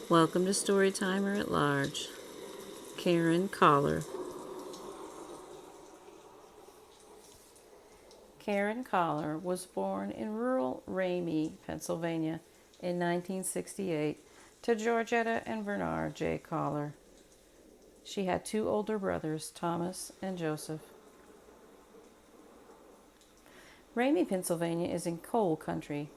Welcome to Storytimer at Large. Karen Kollar. Karen Kollar was born in rural Ramey, Pennsylvania in 1968 to Georgetta and Bernard J. Kollar. She had two older brothers, Thomas and Joseph. Ramey, Pennsylvania is in coal country.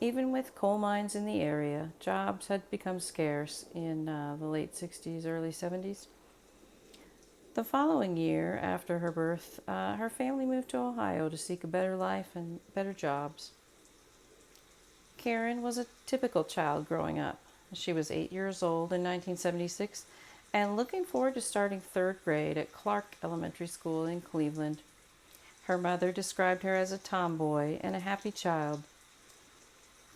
Even with coal mines in the area, jobs had become scarce in the late 60s, early 70s. The following year, after her birth, her family moved to Ohio to seek a better life and better jobs. Karen was a typical child growing up. She was 8 years old in 1976 and looking forward to starting third grade at Clark Elementary School in Cleveland. Her mother described her as a tomboy and a happy child.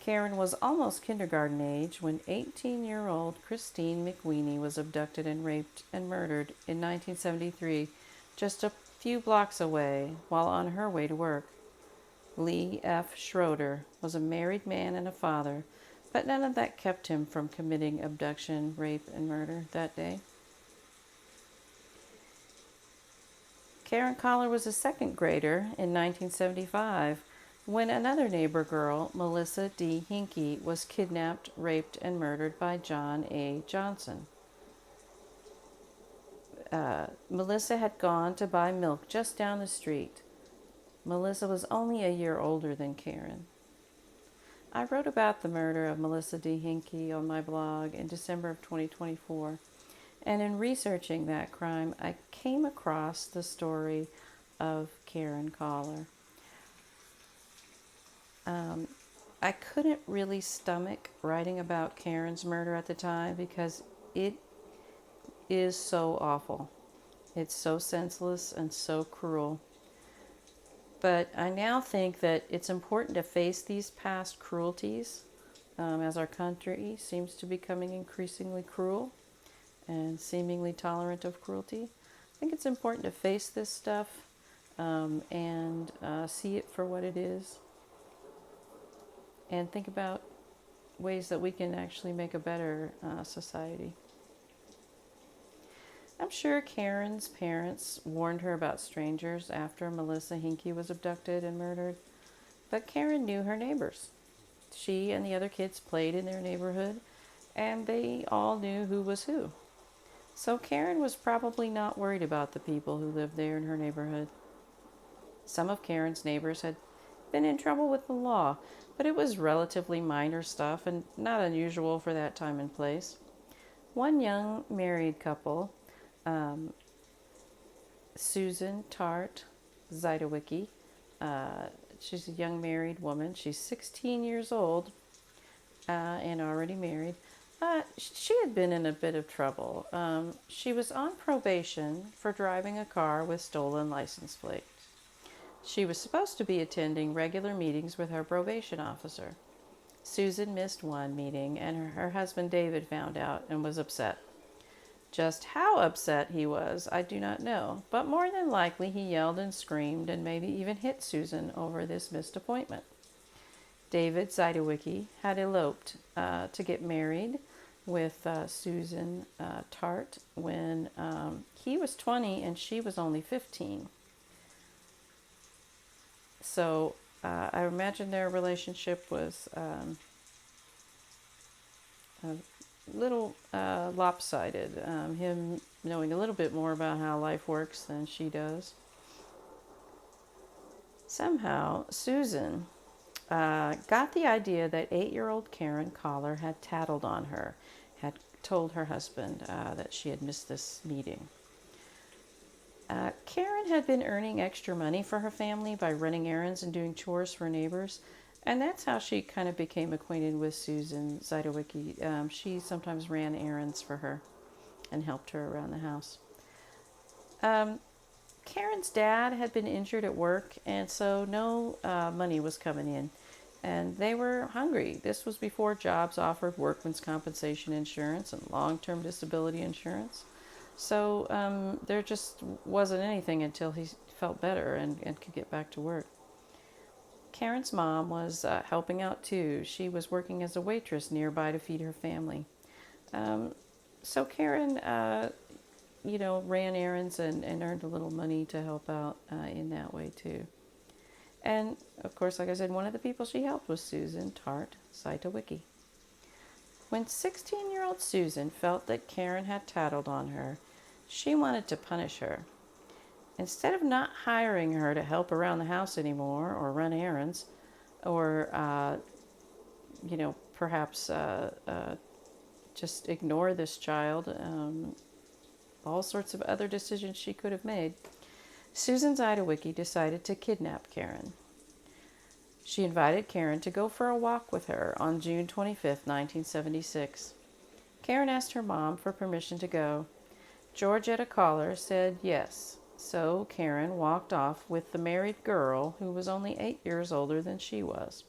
Karen was almost kindergarten age when 18-year-old Christine McWeeny was abducted and raped and murdered in 1973, just a few blocks away while on her way to work. Lee F. Schroeder was a married man and a father, but none of that kept him from committing abduction, rape, and murder that day. Karen Kollar was a second grader in 1975 when another neighbor girl, Melissa D. Hinkey, was kidnapped, raped, and murdered by John A. Johnson. Melissa had gone to buy milk just down the street. Melissa was only a year older than Karen. I wrote about the murder of Melissa D. Hinkey on my blog in December of 2024, and in researching that crime, I came across the story of Karen Kollar. I couldn't really stomach writing about Karen's murder at the time because it is so awful. It's so senseless and so cruel. But I now think that it's important to face these past cruelties as our country seems to be becoming increasingly cruel and seemingly tolerant of cruelty. I think it's important to face this stuff and see it for what it is and think about ways that we can actually make a better society. I'm sure Karen's parents warned her about strangers after Melissa Hinkey was abducted and murdered, but Karen knew her neighbors. She and the other kids played in their neighborhood, and they all knew who was who. So Karen was probably not worried about the people who lived there in her neighborhood. Some of Karen's neighbors had been in trouble with the law, but it was relatively minor stuff and not unusual for that time and place. One young married couple, Susan Tart Zidowicki, she's a young married woman. She's 16 years old and already married. She had been in a bit of trouble. She was on probation for driving a car with stolen license plates. She was supposed to be attending regular meetings with her probation officer. Susan missed one meeting, and her husband David found out and was upset. Just how upset he was, I do not know, but more than likely he yelled and screamed and maybe even hit Susan over this missed appointment. David Zidowicki had eloped to get married with Susan Tart when he was 20 and she was only 15. So I imagine their relationship was a little lopsided. Him knowing a little bit more about how life works than she does. Somehow, Susan got the idea that 8-year-old Karen Kollar had tattled on her, had told her husband that she had missed this meeting. Karen had been earning extra money for her family by running errands and doing chores for neighbors, and that's how she kind of became acquainted with Susan Zidowicki. She sometimes ran errands for her and helped her around the house. Karen's dad had been injured at work, and so no money was coming in, and they were hungry. This was before jobs offered workman's compensation insurance and long-term disability insurance. So there just wasn't anything until he felt better and could get back to work. Karen's mom was helping out too. She was working as a waitress nearby to feed her family. Um, so Karen, ran errands and earned a little money to help out in that way too. And of course, like I said, one of the people she helped was Susan Tart Saitowicki. When 16-year-old Susan felt that Karen had tattled on her, she wanted to punish her. Instead of not hiring her to help around the house anymore or run errands, or, perhaps just ignore this child, all sorts of other decisions she could have made, Susan Zajdowicki decided to kidnap Karen. She invited Karen to go for a walk with her on June 25th, 1976. Karen asked her mom for permission to go. Georgetta Kollar said yes, so Karen walked off with the married girl who was only 8 years older than she was.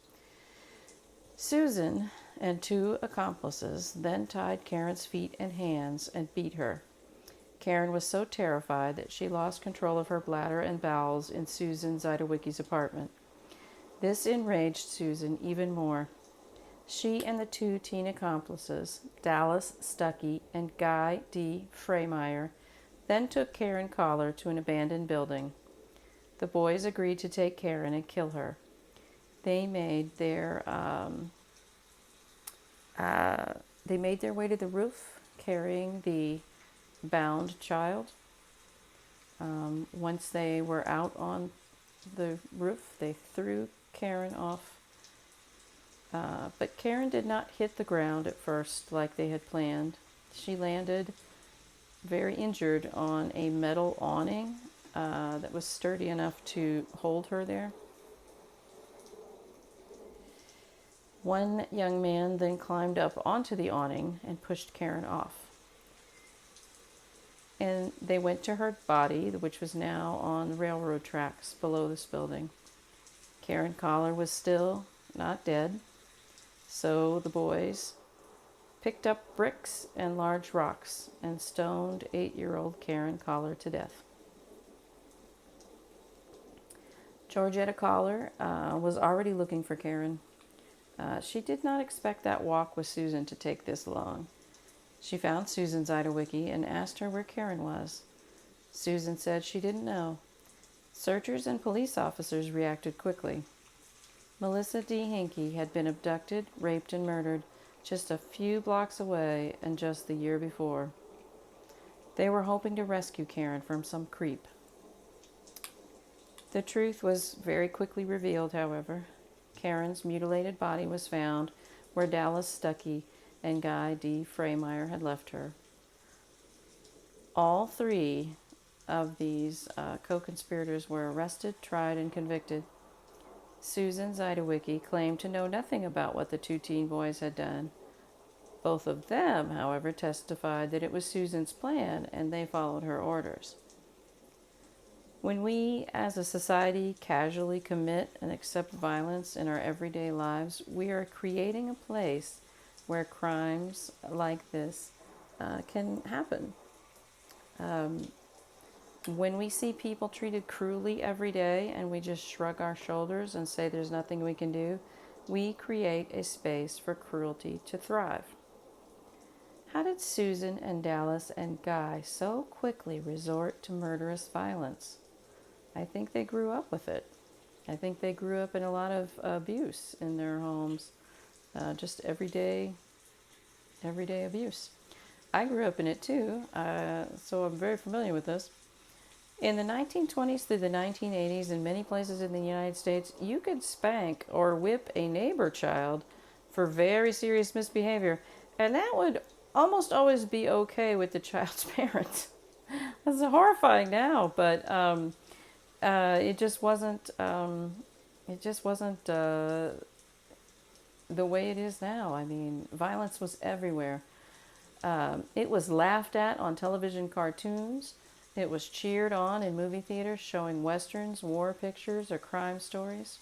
Susan and two accomplices then tied Karen's feet and hands and beat her. Karen was so terrified that she lost control of her bladder and bowels in Susan Zajdowicki's apartment. This enraged Susan even more. She and the two teen accomplices, Dallas Stuckey and Guy D. Freymeier, then took Karen Kollar to an abandoned building. The boys agreed to take Karen and kill her. They made their way to the roof, carrying the bound child. Once they were out on the roof, they threw Karen off. But Karen did not hit the ground at first like they had planned. She landed very injured on a metal awning that was sturdy enough to hold her there. One young man then climbed up onto the awning and pushed Karen off. And they went to her body, which was now on the railroad tracks below this building. Karen Kollar was still not dead, so the boys picked up bricks and large rocks and stoned 8-year-old Karen Kollar to death. Georgetta Kollar was already looking for Karen. She did not expect that walk with Susan to take this long. She found Susan Zajdowicki and asked her where Karen was. Susan said she didn't know. Searchers and police officers reacted quickly. Melissa D. Hinkey had been abducted, raped, and murdered just a few blocks away and just the year before. They were hoping to rescue Karen from some creep. The truth was very quickly revealed, however. Karen's mutilated body was found where Dallas Stuckey and Guy D. Freymeier had left her. All three of these co-conspirators were arrested, tried, and convicted. Susan Zajdowicki claimed to know nothing about what the two teen boys had done. Both of them, however, testified that it was Susan's plan and they followed her orders. When we as a society casually commit and accept violence in our everyday lives, we are creating a place where crimes like this can happen. When we see people treated cruelly every day and we just shrug our shoulders and say there's nothing we can do, we create a space for cruelty to thrive. How did Susan and Dallas and Guy so quickly resort to murderous violence? I think they grew up with it. I think they grew up in a lot of abuse in their homes, just everyday abuse. I grew up in it too, so I'm very familiar with this. In the 1920s through the 1980s, in many places in the United States, you could spank or whip a neighbor child for very serious misbehavior, and that would almost always be okay with the child's parents. That's horrifying now, but it just wasn't. The way it is now. I mean, violence was everywhere. It was laughed at on television cartoons. It was cheered on in movie theaters showing westerns, war pictures, or crime stories.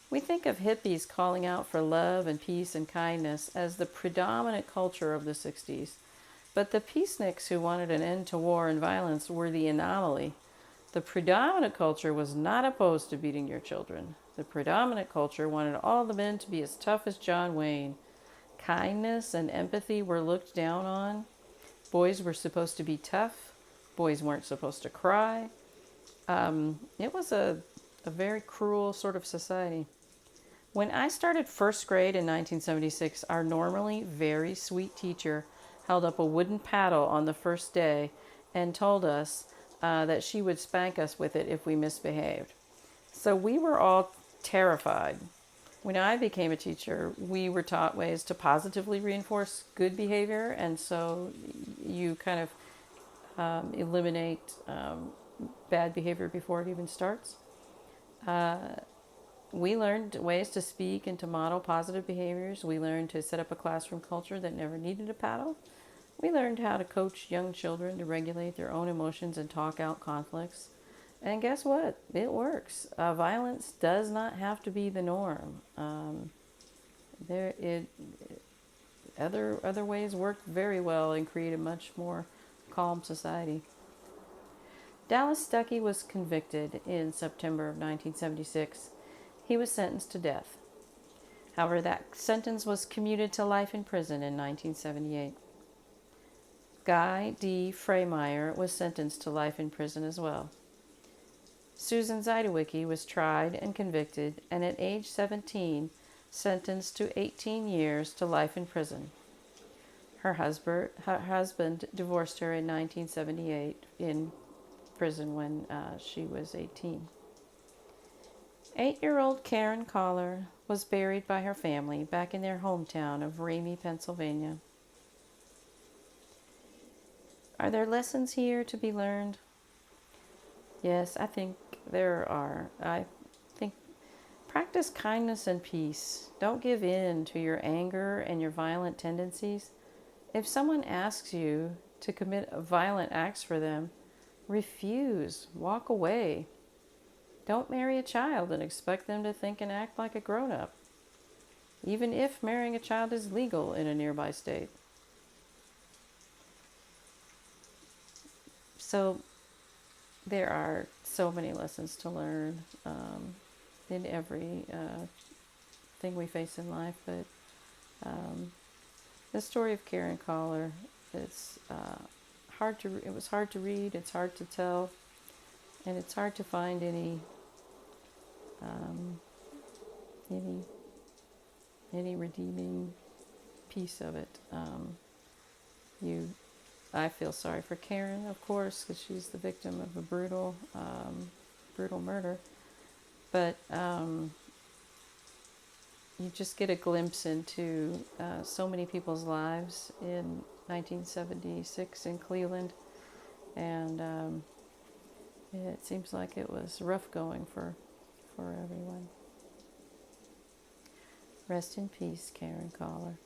We think of hippies calling out for love and peace and kindness as the predominant culture of the 60s. But the peaceniks who wanted an end to war and violence were the anomaly. The predominant culture was not opposed to beating your children. The predominant culture wanted all the men to be as tough as John Wayne. kindness and empathy were looked down on. Boys were supposed to be tough. Boys weren't supposed to cry. It was a very cruel sort of society. When I started first grade in 1976, our normally very sweet teacher held up a wooden paddle on the first day and told us that she would spank us with it if we misbehaved. So we were all terrified. When I became a teacher, we were taught ways to positively reinforce good behavior, and so you kind of eliminate bad behavior before it even starts. We learned ways to speak and to model positive behaviors. We learned to set up a classroom culture that never needed a paddle. We learned how to coach young children to regulate their own emotions and talk out conflicts. And guess what? It works. Violence does not have to be the norm. There, it other ways worked very well and created a much more calm society. Dallas Stuckey was convicted in September of 1976. He was sentenced to death. However, that sentence was commuted to life in prison in 1978. Guy D. Freymeyer was sentenced to life in prison as well. Susan Zajewicki was tried and convicted, and at age 17, sentenced to 18 years to life in prison. Her husband divorced her in 1978 in prison when she was 18. 8-year-old Karen Kollar was buried by her family back in their hometown of Ramey, Pennsylvania. Are there lessons here to be learned? Yes, I think there are. I think practice kindness and peace. Don't give in to your anger and your violent tendencies. If someone asks you to commit violent acts for them, refuse. Walk away. Don't marry a child and expect them to think and act like a grown-up, even if marrying a child is legal in a nearby state. So there are so many lessons to learn in every thing we face in life, but the story of Karen Kollar is it was hard to read, it's hard to tell, and it's hard to find any redeeming piece of it. I feel sorry for Karen, of course, because she's the victim of a brutal murder. But you just get a glimpse into so many people's lives in 1976 in Cleveland, and it seems like it was rough going for everyone. Rest in peace, Karen Kollar.